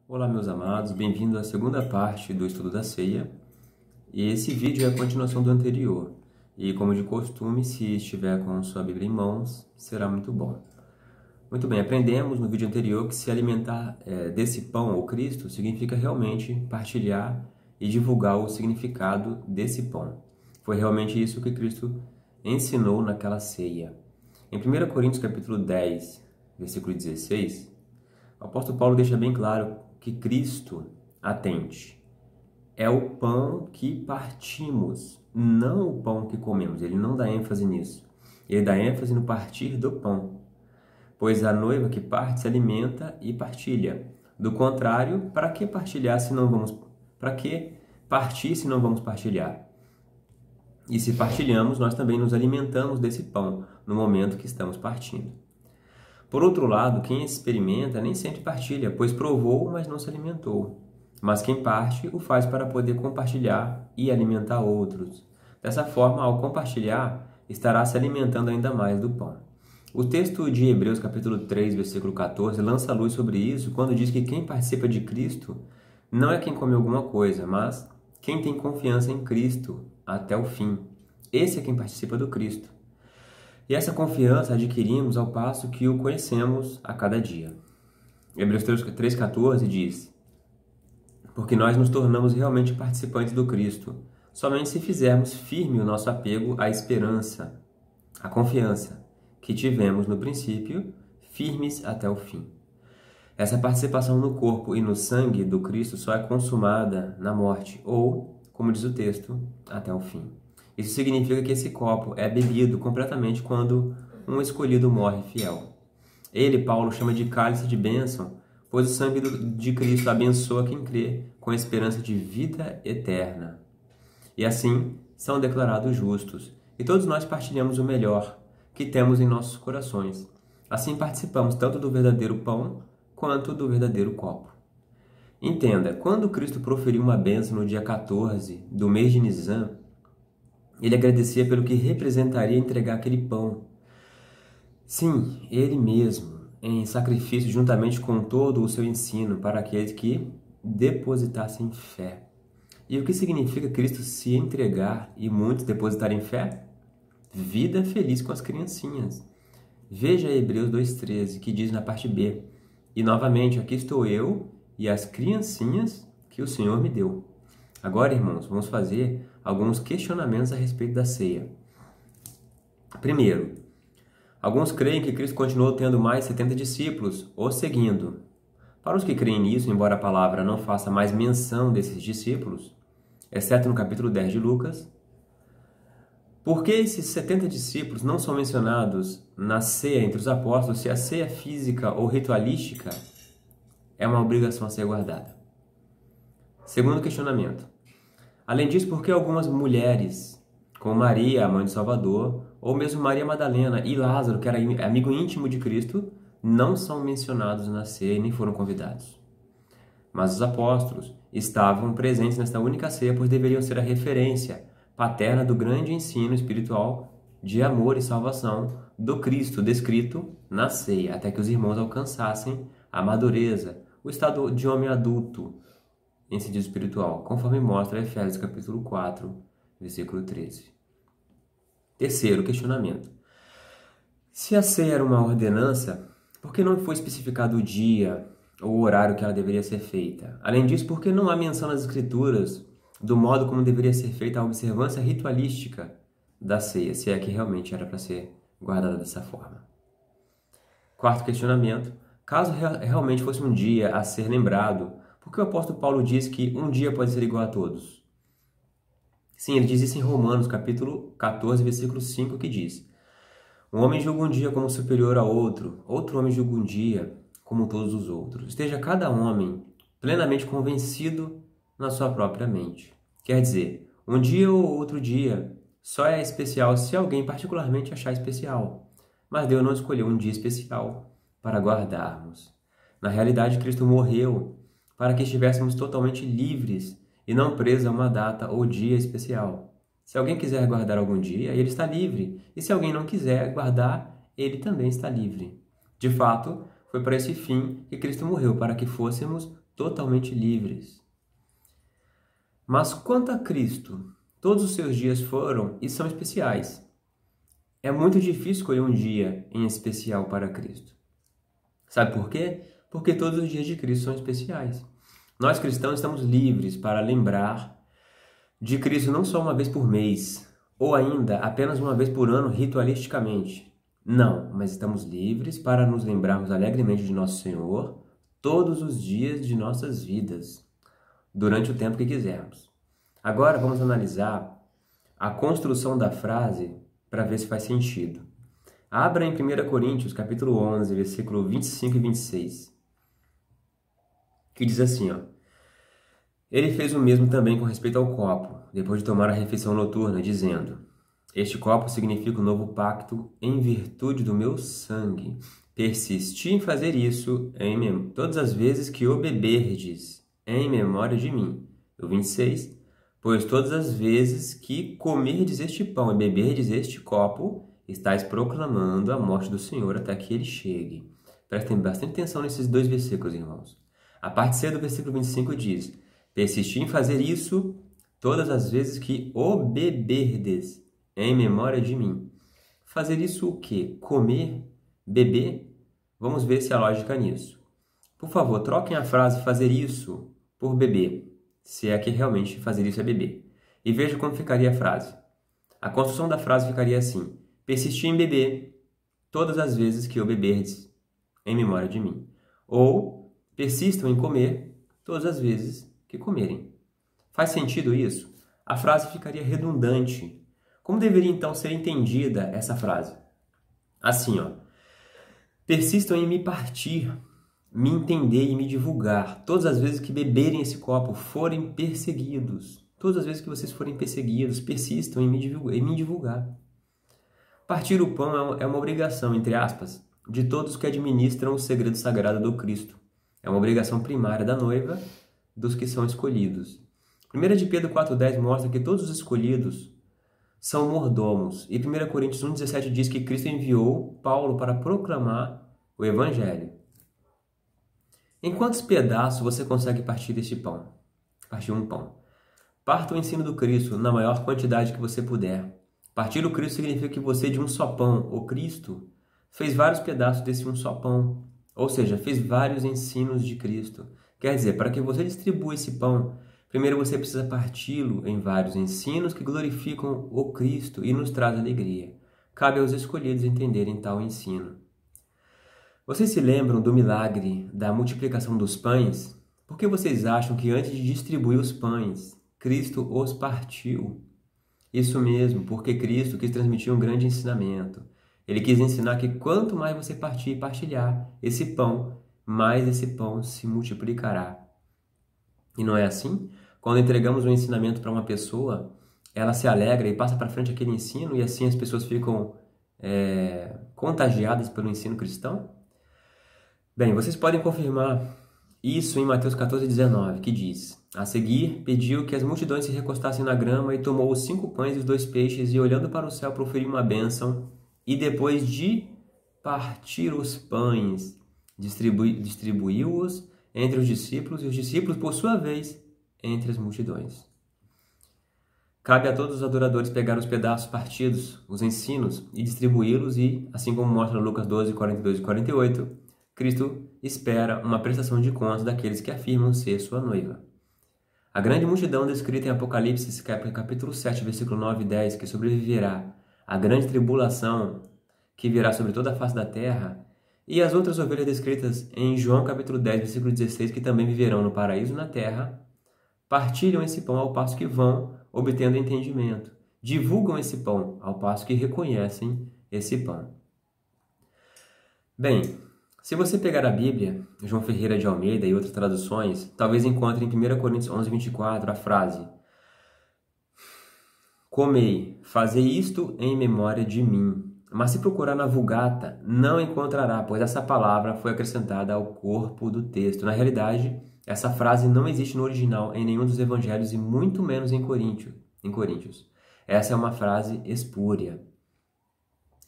Olá, meus amados, bem-vindo à segunda parte do estudo da ceia. E esse vídeo é a continuação do anterior. E como de costume, se estiver com sua Bíblia em mãos, será muito bom. Muito bem, aprendemos no vídeo anterior que se alimentar desse pão, ou Cristo, significa realmente partilhar e divulgar o significado desse pão. Foi realmente isso que Cristo ensinou naquela ceia. Em 1 Coríntios capítulo 10, versículo 16, o apóstolo Paulo deixa bem claro que Cristo, atente, é o pão que partimos, não o pão que comemos. Ele não dá ênfase nisso. Ele dá ênfase no partir do pão. Pois a noiva que parte se alimenta e partilha. Do contrário, para que partilhar se não vamos... Para que partir se não vamos partilhar? E se partilhamos, nós também nos alimentamos desse pão no momento que estamos partindo. Por outro lado, quem experimenta nem sempre partilha, pois provou, mas não se alimentou. Mas quem parte, o faz para poder compartilhar e alimentar outros. Dessa forma, ao compartilhar, estará se alimentando ainda mais do pão. O texto de Hebreus, capítulo 3, versículo 14, lança luz sobre isso quando diz que quem participa de Cristo não é quem come alguma coisa, mas quem tem confiança em Cristo até o fim. Esse é quem participa do Cristo. E essa confiança adquirimos ao passo que o conhecemos a cada dia. Hebreus 3,14 diz: porque nós nos tornamos realmente participantes do Cristo, somente se fizermos firme o nosso apego à esperança, à confiança que tivemos no princípio, firmes até o fim. Essa participação no corpo e no sangue do Cristo só é consumada na morte, ou, como diz o texto, até o fim. Isso significa que esse copo é bebido completamente quando um escolhido morre fiel. Ele, Paulo, chama de cálice de bênção, pois o sangue de Cristo abençoa quem crê com a esperança de vida eterna. E assim são declarados justos. E todos nós partilhamos o melhor que temos em nossos corações. Assim participamos tanto do verdadeiro pão quanto do verdadeiro copo. Entenda, quando Cristo proferiu uma bênção no dia 14 do mês de Nisan, ele agradecia pelo que representaria entregar aquele pão. Sim, ele mesmo, em sacrifício juntamente com todo o seu ensino para aqueles que depositassem fé. E o que significa Cristo se entregar e muitos depositarem fé? Vida feliz com as criancinhas. Veja Hebreus 2,13, que diz na parte B: e novamente, aqui estou eu e as criancinhas que o Senhor me deu. Agora, irmãos, vamos fazer alguns questionamentos a respeito da ceia. Primeiro, alguns creem que Cristo continuou tendo mais 70 discípulos, ou seguindo. Para os que creem nisso, embora a palavra não faça mais menção desses discípulos, exceto no capítulo 10 de Lucas, por que esses 70 discípulos não são mencionados na ceia entre os apóstolos se a ceia física ou ritualística é uma obrigação a ser guardada? Segundo questionamento. Além disso, por que algumas mulheres, como Maria, a mãe do Salvador, ou mesmo Maria Madalena e Lázaro, que era amigo íntimo de Cristo, não são mencionados na ceia e nem foram convidados? Mas os apóstolos estavam presentes nesta única ceia, pois deveriam ser a referência paterna do grande ensino espiritual de amor e salvação do Cristo descrito na ceia, até que os irmãos alcançassem a madureza, o estado de homem adulto em sentido espiritual, conforme mostra Efésios capítulo 4, versículo 13. Terceiro questionamento. Se a ceia era uma ordenança, por que não foi especificado o dia ou o horário que ela deveria ser feita? Além disso, por que não há menção nas Escrituras do modo como deveria ser feita a observância ritualística da ceia, se é que realmente era para ser guardada dessa forma? Quarto questionamento. Caso realmente fosse um dia a ser lembrado, por que o apóstolo Paulo diz que um dia pode ser igual a todos? Sim, ele diz isso em Romanos, capítulo 14, versículo 5, que diz: um homem julga um dia como superior a outro, outro homem julga um dia como todos os outros. Esteja cada homem plenamente convencido na sua própria mente. Quer dizer, um dia ou outro dia só é especial se alguém particularmente achar especial. Mas Deus não escolheu um dia especial para guardarmos. Na realidade, Cristo morreu para que estivéssemos totalmente livres e não presos a uma data ou dia especial. Se alguém quiser guardar algum dia, ele está livre. E se alguém não quiser guardar, ele também está livre. De fato, foi para esse fim que Cristo morreu, para que fôssemos totalmente livres. Mas quanto a Cristo, todos os seus dias foram e são especiais. É muito difícil escolher um dia em especial para Cristo. Sabe por quê? Porque todos os dias de Cristo são especiais. Nós cristãos estamos livres para lembrar de Cristo não só uma vez por mês, ou ainda apenas uma vez por ano ritualisticamente. Não, mas estamos livres para nos lembrarmos alegremente de nosso Senhor todos os dias de nossas vidas, durante o tempo que quisermos. Agora vamos analisar a construção da frase para ver se faz sentido. Abra em 1 Coríntios, capítulo 11, versículo 25 e 26, que diz assim, ó: Ele fez o mesmo também com respeito ao copo, depois de tomar a refeição noturna, dizendo: Este copo significa o novo pacto em virtude do meu sangue. Persisti em fazer isso todas as vezes que o beberdes, em memória de mim. O 26, pois todas as vezes que comerdes este pão e beberdes este copo, estáis proclamando a morte do Senhor até que ele chegue. Prestem bastante atenção nesses dois versículos, irmãos. A parte C do versículo 25 diz: Persisti em fazer isso todas as vezes que o beberdes, em memória de mim. Fazer isso o quê? Comer? Beber? Vamos ver se há lógica nisso. Por favor, troquem a frase fazer isso por beber, se é que realmente fazer isso é beber. E veja como ficaria a frase. A construção da frase ficaria assim: Persisti em beber todas as vezes que o beberdes, em memória de mim. Ou persistam em comer todas as vezes que comerem. Faz sentido isso? A frase ficaria redundante. Como deveria então ser entendida essa frase? Assim, ó: persistam em me partir, me entender e me divulgar todas as vezes que beberem esse copo, forem perseguidos. Todas as vezes que vocês forem perseguidos, persistam em me divulgar. Partir o pão é uma obrigação, entre aspas, de todos que administram o segredo sagrado do Cristo. É uma obrigação primária da noiva, dos que são escolhidos. 1 de Pedro 4,10 mostra que todos os escolhidos são mordomos. E 1 Coríntios 1,17 diz que Cristo enviou Paulo para proclamar o Evangelho. Em quantos pedaços você consegue partir este pão? Partir um pão. Parta o ensino do Cristo na maior quantidade que você puder. Partir o Cristo significa que você, de um só pão, o Cristo, fez vários pedaços desse um só pão. Ou seja, fez vários ensinos de Cristo. Quer dizer, para que você distribua esse pão, primeiro você precisa parti-lo em vários ensinos que glorificam o Cristo e nos traz alegria. Cabe aos escolhidos entenderem tal ensino. Vocês se lembram do milagre da multiplicação dos pães? Por que vocês acham que antes de distribuir os pães, Cristo os partiu? Isso mesmo, porque Cristo quis transmitir um grande ensinamento. Ele quis ensinar que quanto mais você partir e partilhar esse pão, mais esse pão se multiplicará. E não é assim? Quando entregamos um ensinamento para uma pessoa, ela se alegra e passa para frente aquele ensino, e assim as pessoas ficam contagiadas pelo ensino cristão? Bem, vocês podem confirmar isso em Mateus 14,19, que diz: A seguir, pediu que as multidões se recostassem na grama e tomou os 5 pães e os 2 peixes e, olhando para o céu, proferiu uma bênção e, depois de partir os pães, distribuiu-os entre os discípulos e os discípulos, por sua vez, entre as multidões. Cabe a todos os adoradores pegar os pedaços partidos, os ensinos, e distribuí-los e, assim como mostra Lucas 12, 42 e 48, Cristo espera uma prestação de contas daqueles que afirmam ser sua noiva. A grande multidão descrita em Apocalipse, capítulo 7, versículo 9 e 10, que sobreviverá à grande tribulação que virá sobre toda a face da terra, e as outras ovelhas descritas em João capítulo 10, versículo 16, que também viverão no paraíso na terra, partilham esse pão ao passo que vão obtendo entendimento, divulgam esse pão ao passo que reconhecem esse pão. Bem, se você pegar a Bíblia, João Ferreira de Almeida e outras traduções, talvez encontre em 1 Coríntios 11, 24 a frase: Comei, fazei isto em memória de mim. Mas se procurar na Vulgata, não encontrará, pois essa palavra foi acrescentada ao corpo do texto. Na realidade, essa frase não existe no original em nenhum dos evangelhos e muito menos em Coríntios. Essa é uma frase espúria,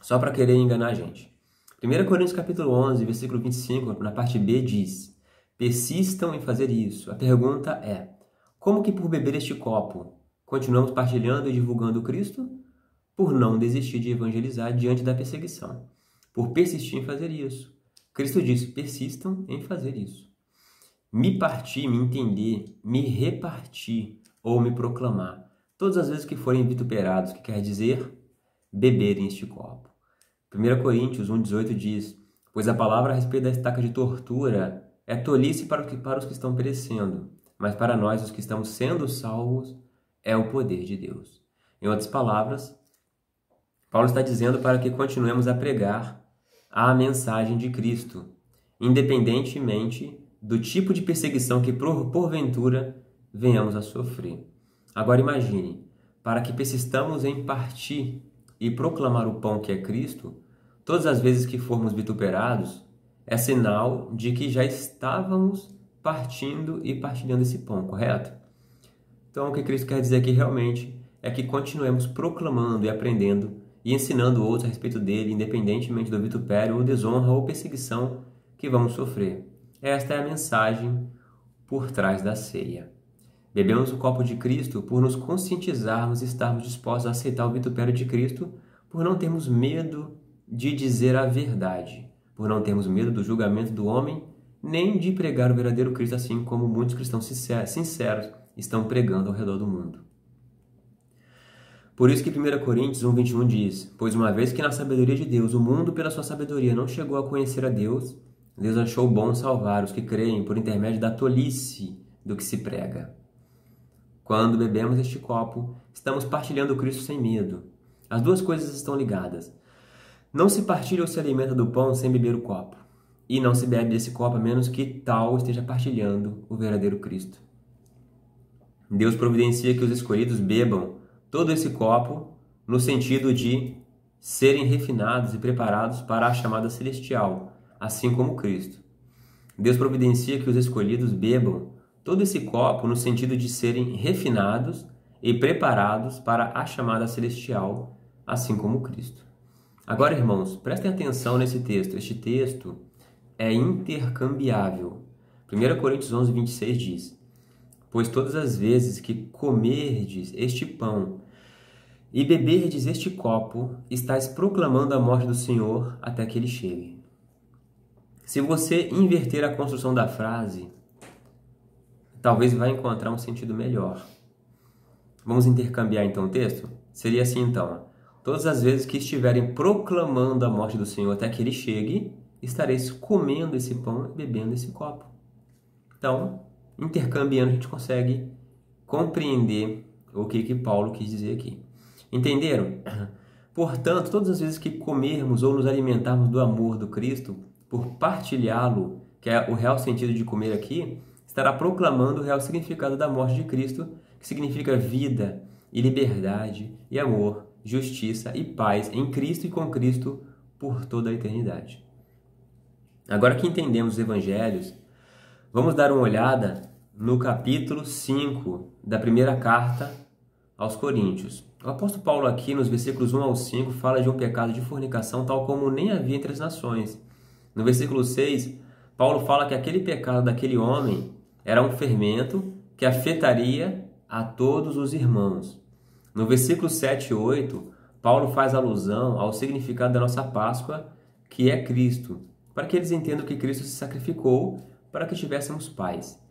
só para querer enganar a gente. 1 Coríntios capítulo 11, versículo 25, na parte B, diz: persistam em fazer isso. A pergunta é: como que por beber este copo continuamos partilhando e divulgando Cristo? Por não desistir de evangelizar diante da perseguição, por persistir em fazer isso. Cristo disse: persistam em fazer isso. Me partir, me entender, me repartir ou me proclamar, todas as vezes que forem vituperados, que quer dizer beberem este copo. 1 Coríntios 1,18 diz: pois a palavra a respeito da estaca de tortura é tolice para os que estão perecendo, mas para nós, os que estamos sendo salvos, é o poder de Deus. Em outras palavras, Paulo está dizendo para que continuemos a pregar a mensagem de Cristo, independentemente do tipo de perseguição que porventura venhamos a sofrer. Agora imagine, para que persistamos em partir e proclamar o pão que é Cristo, todas as vezes que formos vituperados, é sinal de que já estávamos partindo e partilhando esse pão, correto? Então o que Cristo quer dizer aqui realmente é que continuemos proclamando e aprendendo e ensinando outros a respeito dele, independentemente do vitupério ou desonra ou perseguição que vamos sofrer. Esta é a mensagem por trás da ceia. Bebemos o copo de Cristo por nos conscientizarmos e estarmos dispostos a aceitar o vitupério de Cristo, por não termos medo de dizer a verdade, por não termos medo do julgamento do homem, nem de pregar o verdadeiro Cristo, assim como muitos cristãos sinceros estão pregando ao redor do mundo. Por isso que 1 Coríntios 1,21 diz: pois uma vez que na sabedoria de Deus o mundo pela sua sabedoria não chegou a conhecer a Deus, Deus achou bom salvar os que creem por intermédio da tolice do que se prega. Quando bebemos este copo, estamos partilhando o Cristo sem medo. As duas coisas estão ligadas. Não se partilha ou se alimenta do pão sem beber o copo. E não se bebe desse copo a menos que tal esteja partilhando o verdadeiro Cristo. Deus providencia que os escolhidos bebam todo esse copo no sentido de serem refinados e preparados para a chamada celestial, assim como Cristo. Deus providencia que os escolhidos bebam todo esse copo no sentido de serem refinados e preparados para a chamada celestial, assim como Cristo. Agora, irmãos, prestem atenção nesse texto. Este texto é intercambiável. 1 Coríntios 11:26 diz: pois todas as vezes que comerdes este pão e beberdes este copo, estáis proclamando a morte do Senhor até que ele chegue. Se você inverter a construção da frase, talvez vai encontrar um sentido melhor. Vamos intercambiar então o texto? Seria assim então: todas as vezes que estiverem proclamando a morte do Senhor até que ele chegue, estareis comendo esse pão e bebendo esse copo. Então, intercambiando, a gente consegue compreender o que Paulo quis dizer aqui. Entenderam? Portanto, todas as vezes que comermos ou nos alimentarmos do amor do Cristo, por partilhá-lo, que é o real sentido de comer aqui, estará proclamando o real significado da morte de Cristo, que significa vida e liberdade e amor, justiça e paz em Cristo e com Cristo por toda a eternidade. Agora que entendemos os evangelhos, vamos dar uma olhada no capítulo 5 da primeira carta aos Coríntios. O apóstolo Paulo aqui, nos versículos 1 ao 5, fala de um pecado de fornicação tal como nem havia entre as nações. No versículo 6, Paulo fala que aquele pecado daquele homem era um fermento que afetaria a todos os irmãos. No versículo 7 e 8, Paulo faz alusão ao significado da nossa Páscoa, que é Cristo, para que eles entendam que Cristo se sacrificou para que tivéssemos paz,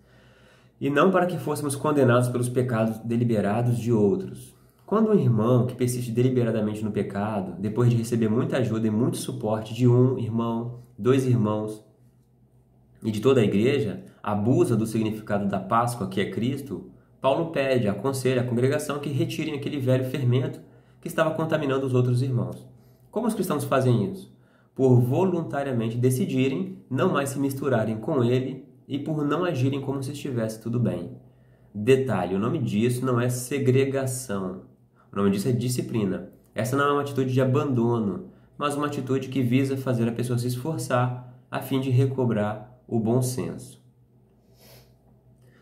e não para que fôssemos condenados pelos pecados deliberados de outros. Quando um irmão que persiste deliberadamente no pecado, depois de receber muita ajuda e muito suporte de um irmão, 2 irmãos e de toda a igreja, abusa do significado da Páscoa, que é Cristo, Paulo pede, aconselha a congregação que retirem aquele velho fermento que estava contaminando os outros irmãos. Como os cristãos fazem isso? Por voluntariamente decidirem não mais se misturarem com ele e por não agirem como se estivesse tudo bem. Detalhe, o nome disso não é segregação, o nome disso é disciplina. Essa não é uma atitude de abandono, mas uma atitude que visa fazer a pessoa se esforçar a fim de recobrar o bom senso.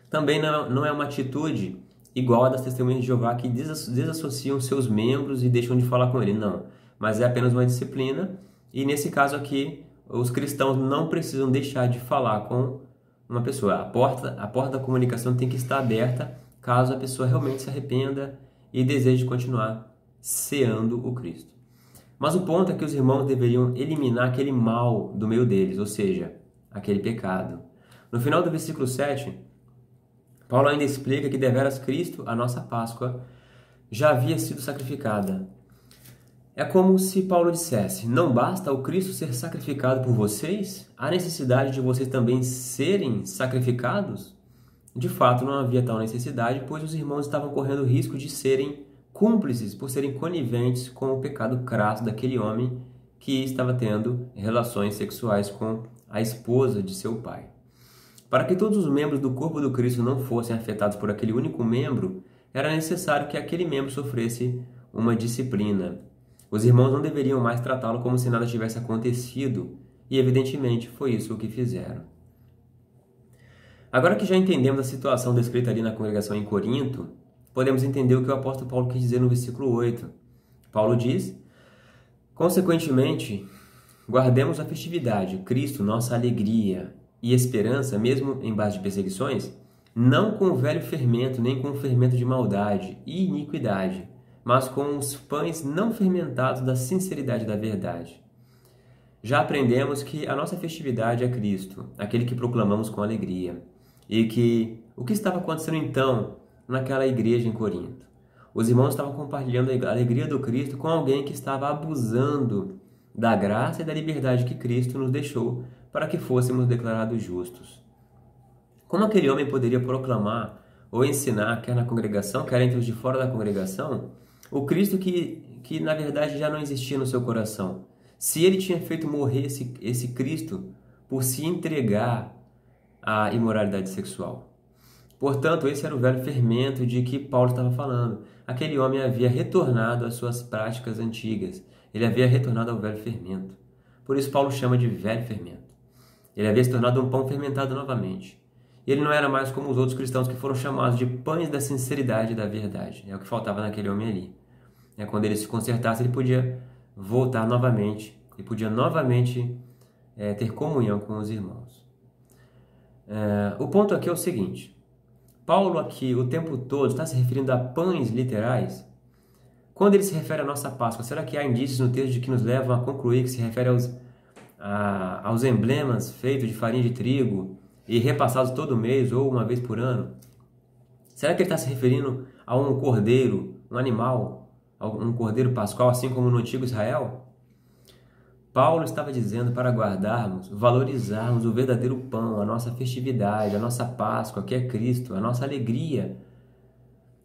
Também não é uma atitude igual a das testemunhas de Jeová que desassociam seus membros e deixam de falar com ele, não. Mas é apenas uma disciplina e nesse caso aqui os cristãos não precisam deixar de falar com uma pessoa. A porta da comunicação tem que estar aberta caso a pessoa realmente se arrependa e deseje continuar ceando o Cristo. Mas o ponto é que os irmãos deveriam eliminar aquele mal do meio deles, ou seja, aquele pecado. No final do versículo 7, Paulo ainda explica que deveras Cristo, a nossa Páscoa, já havia sido sacrificada. É como se Paulo dissesse: não basta o Cristo ser sacrificado por vocês? Há necessidade de vocês também serem sacrificados? De fato, não havia tal necessidade, pois os irmãos estavam correndo o risco de serem cúmplices, por serem coniventes com o pecado crasso daquele homem que estava tendo relações sexuais com a esposa de seu pai. Para que todos os membros do corpo do Cristo não fossem afetados por aquele único membro, era necessário que aquele membro sofresse uma disciplina. Os irmãos não deveriam mais tratá-lo como se nada tivesse acontecido, e evidentemente foi isso o que fizeram. Agora que já entendemos a situação descrita ali na congregação em Corinto, podemos entender o que o apóstolo Paulo quis dizer no versículo 8. Paulo diz: consequentemente, guardemos a festividade, Cristo, nossa alegria e esperança, mesmo em base de perseguições, não com o velho fermento, nem com o fermento de maldade e iniquidade, mas com os pães não fermentados da sinceridade da verdade. Já aprendemos que a nossa festividade é Cristo, aquele que proclamamos com alegria. E que o que estava acontecendo então naquela igreja em Corinto? Os irmãos estavam compartilhando a alegria do Cristo com alguém que estava abusando da graça e da liberdade que Cristo nos deixou para que fôssemos declarados justos. Como aquele homem poderia proclamar ou ensinar, quer na congregação, quer entre os de fora da congregação, o Cristo que na verdade já não existia no seu coração? Se ele tinha feito morrer esse Cristo por se entregar à imoralidade sexual. Portanto, esse era o velho fermento de que Paulo estava falando. Aquele homem havia retornado às suas práticas antigas. Ele havia retornado ao velho fermento. Por isso Paulo chama de velho fermento. Ele havia se tornado um pão fermentado novamente. Ele não era mais como os outros cristãos que foram chamados de pães da sinceridade e da verdade. É o que faltava naquele homem ali. Quando ele se consertasse, ele podia voltar novamente e podia novamente ter comunhão com os irmãos. O ponto aqui é o seguinte: Paulo aqui o tempo todo está se referindo a pães literais. Quando ele se refere à nossa Páscoa, será que há indícios no texto de que nos levam a concluir que se refere aos emblemas feitos de farinha de trigo e repassados todo mês ou uma vez por ano? Será que ele está se referindo a um cordeiro, um animal, um cordeiro pascual, assim como no antigo Israel? Paulo estava dizendo para guardarmos, valorizarmos o verdadeiro pão, a nossa festividade, a nossa Páscoa, que é Cristo, a nossa alegria,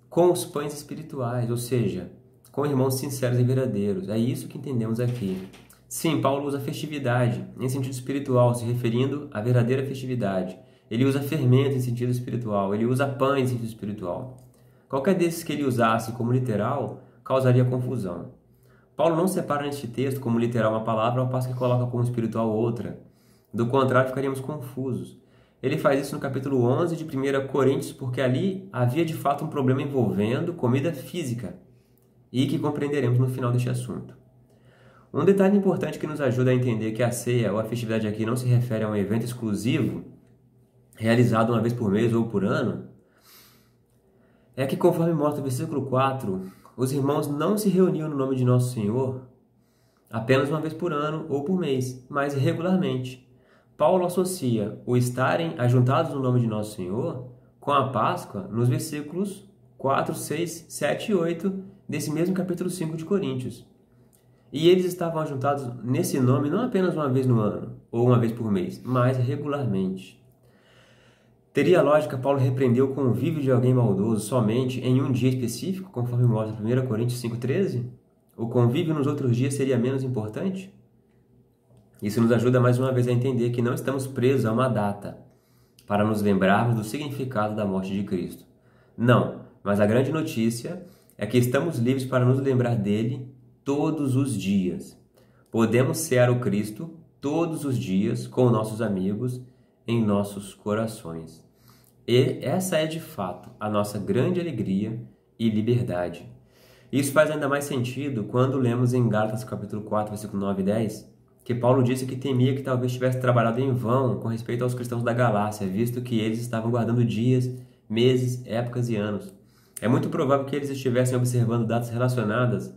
com os pães espirituais, ou seja, com irmãos sinceros e verdadeiros. É isso que entendemos aqui. Sim, Paulo usa festividade em sentido espiritual, se referindo à verdadeira festividade. Ele usa fermento em sentido espiritual, ele usa pães em sentido espiritual. Qualquer desses que ele usasse como literal causaria confusão. Paulo não separa neste texto como literal uma palavra, ao passo que coloca como espiritual outra. Do contrário, ficaríamos confusos. Ele faz isso no capítulo 11 de 1 Coríntios, porque ali havia de fato um problema envolvendo comida física, e que compreenderemos no final deste assunto. Um detalhe importante que nos ajuda a entender que a ceia ou a festividade aqui não se refere a um evento exclusivo, realizado uma vez por mês ou por ano, é que, conforme mostra o versículo 4, os irmãos não se reuniam no nome de Nosso Senhor apenas uma vez por ano ou por mês, mas regularmente. Paulo associa o estarem ajuntados no nome de Nosso Senhor com a Páscoa nos versículos 4, 6, 7 e 8 desse mesmo capítulo 5 de Coríntios. E eles estavam ajuntados nesse nome não apenas uma vez no ano ou uma vez por mês, mas regularmente. Teria lógica Paulo repreender o convívio de alguém maldoso somente em um dia específico, conforme mostra 1 Coríntios 5,13? O convívio nos outros dias seria menos importante? Isso nos ajuda mais uma vez a entender que não estamos presos a uma data para nos lembrarmos do significado da morte de Cristo. Não, mas a grande notícia é que estamos livres para nos lembrar dele todos os dias. Podemos cear o Cristo todos os dias com nossos amigos em nossos corações. E essa é de fato a nossa grande alegria e liberdade. Isso faz ainda mais sentido quando lemos em Gálatas capítulo 4, versículo 9 e 10, que Paulo disse que temia que talvez tivesse trabalhado em vão com respeito aos cristãos da Galácia, visto que eles estavam guardando dias, meses, épocas e anos. É muito provável que eles estivessem observando datas relacionadas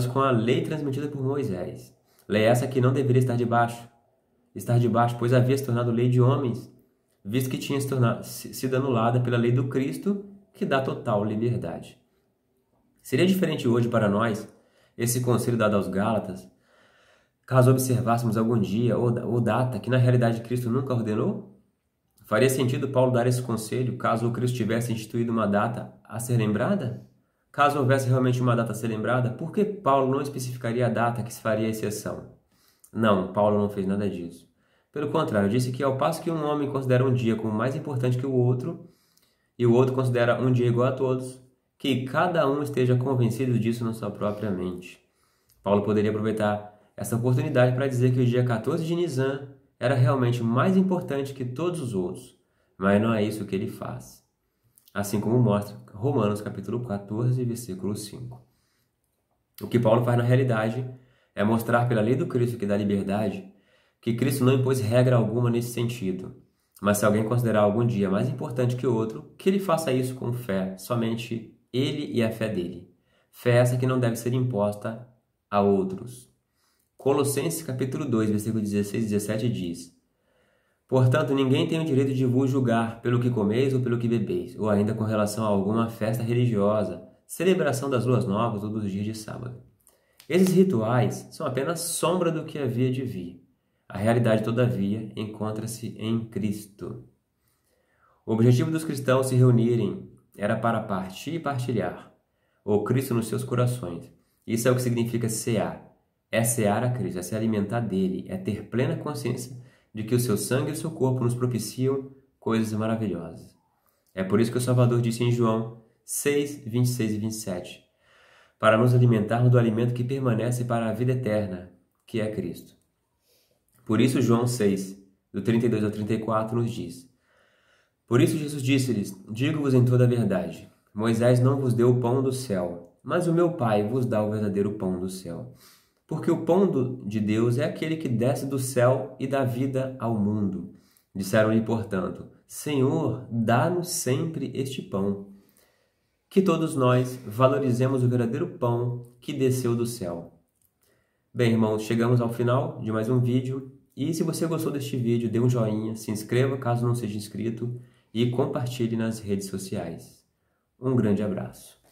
com a lei transmitida por Moisés. Lei essa que não deveria estar debaixo, pois havia se tornado lei de homens, visto que tinha sido anulada pela lei do Cristo, que dá total liberdade. Seria diferente hoje para nós esse conselho dado aos Gálatas, caso observássemos algum dia ou data que na realidade Cristo nunca ordenou? Faria sentido Paulo dar esse conselho caso o Cristo tivesse instituído uma data a ser lembrada? Caso houvesse realmente uma data a ser lembrada, por que Paulo não especificaria a data que se faria exceção? Não, Paulo não fez nada disso. Pelo contrário, disse que ao passo que um homem considera um dia como mais importante que o outro, e o outro considera um dia igual a todos, que cada um esteja convencido disso na sua própria mente. Paulo poderia aproveitar essa oportunidade para dizer que o dia 14 de Nisan era realmente mais importante que todos os outros, mas não é isso que ele faz. Assim como mostra Romanos capítulo 14, versículo 5. O que Paulo faz na realidade é mostrar pela lei do Cristo que dá liberdade que Cristo não impôs regra alguma nesse sentido. Mas se alguém considerar algum dia mais importante que o outro, que ele faça isso com fé, somente ele e a fé dele. Fé essa que não deve ser imposta a outros. Colossenses capítulo 2, versículo 16 e 17 diz: Portanto, ninguém tem o direito de vos julgar pelo que comeis ou pelo que bebeis, ou ainda com relação a alguma festa religiosa, celebração das luas novas ou dos dias de sábado. Esses rituais são apenas sombra do que havia de vir. A realidade, todavia, encontra-se em Cristo. O objetivo dos cristãos se reunirem era para partir e partilhar o Cristo nos seus corações. Isso é o que significa cear. É cear a Cristo, é se alimentar dele, é ter plena consciência de que o seu sangue e o seu corpo nos propiciam coisas maravilhosas. É por isso que o Salvador disse em João 6, 26 e 27, para nos alimentarmos do alimento que permanece para a vida eterna, que é Cristo. Por isso João 6, do 32 ao 34, nos diz: Por isso Jesus disse-lhes: Digo-vos em toda a verdade, Moisés não vos deu o pão do céu, mas o meu Pai vos dá o verdadeiro pão do céu. Porque o pão de Deus é aquele que desce do céu e dá vida ao mundo. Disseram-lhe, portanto: Senhor, dá-nos sempre este pão. Que todos nós valorizemos o verdadeiro pão que desceu do céu. Bem, irmãos, chegamos ao final de mais um vídeo. E se você gostou deste vídeo, dê um joinha, se inscreva caso não seja inscrito e compartilhe nas redes sociais. Um grande abraço.